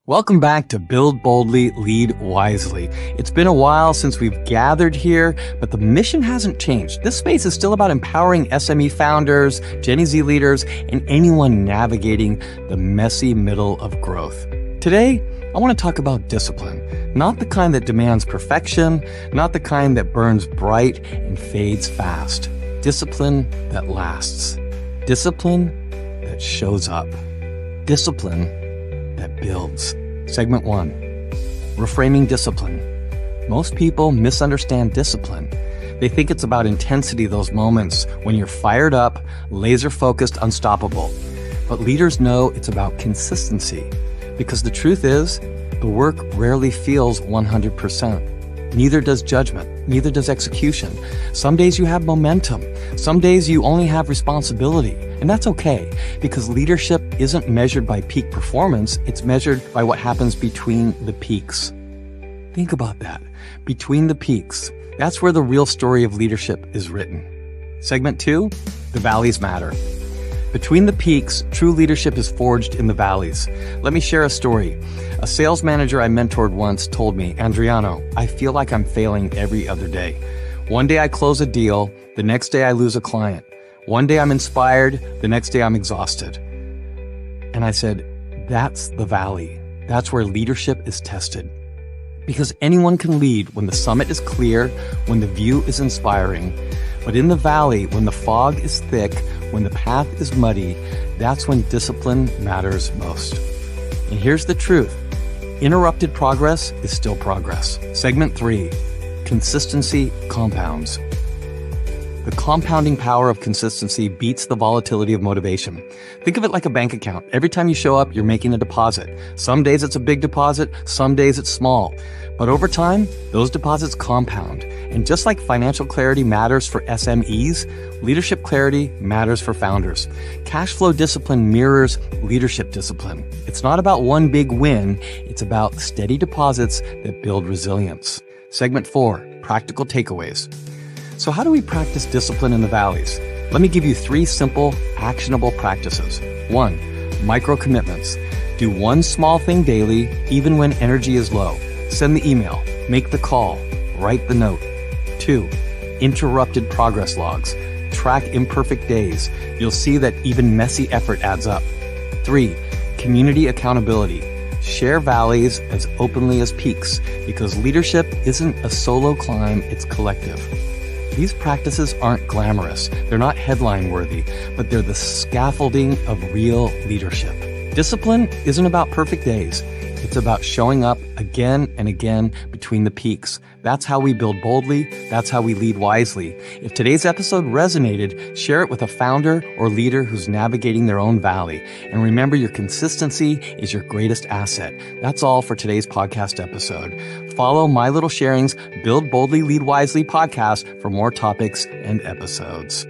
Welcome back to Build Boldly, Lead Wisely. It's been a while since we've gathered here, but the mission hasn't changed. This space is still about empowering SME founders, Gen Z leaders, and anyone navigating the messy middle of growth. Today, I want to talk about discipline, not the kind that demands perfection, not the kind that burns bright and fades fast. Discipline that lasts. Discipline that shows up. Discipline that builds. Segment 1. Reframing discipline. Most people misunderstand discipline. They think it's about intensity, those moments when you're fired up, laser-focused, unstoppable. But leaders know it's about consistency. Because the truth is, the work rarely feels 100%. Neither does judgment. Neither does execution. Some days you have momentum. Some days you only have responsibility. And that's okay, because leadership isn't measured by peak performance. It's measured by what happens between the peaks. Think about that. Between the peaks. That's where the real story of leadership is written. Segment 2, the valleys matter. Between the peaks, true leadership is forged in the valleys. Let me share a story. A sales manager I mentored once told me, Andreano, I feel like I'm failing every other day. One day I close a deal, the next day I lose a client. One day I'm inspired, the next day I'm exhausted. And I said, that's the valley. That's where leadership is tested. Because anyone can lead when the summit is clear, when the view is inspiring. But in the valley, when the fog is thick, when the path is muddy, that's when discipline matters most. And here's the truth. Interrupted progress is still progress. Segment 3. Consistency compounds. The compounding power of consistency beats the volatility of motivation. Think of it like a bank account. Every time you show up, you're making a deposit. Some days it's a big deposit, some days it's small. But over time, those deposits compound. And just like financial clarity matters for SMEs, leadership clarity matters for founders. Cash flow discipline mirrors leadership discipline. It's not about one big win, it's about steady deposits that build resilience. Segment 4, practical takeaways. So how do we practice discipline in the valleys? Let me give you 3 simple, actionable practices. 1, micro commitments. Do one small thing daily, even when energy is low. Send the email, make the call, write the note. 2, interrupted progress logs. Track imperfect days. You'll see that even messy effort adds up. 3, community accountability. Share valleys as openly as peaks, because leadership isn't a solo climb, it's collective. These practices aren't glamorous, they're not headline-worthy, but they're the scaffolding of real leadership. Discipline isn't about perfect days. It's about showing up again and again between the peaks. That's how we build boldly. That's how we lead wisely. If today's episode resonated, share it with a founder or leader who's navigating their own valley. And remember, your consistency is your greatest asset. That's all for today's podcast episode. Follow My Little Sharing's Build Boldly, Lead Wisely podcast for more topics and episodes.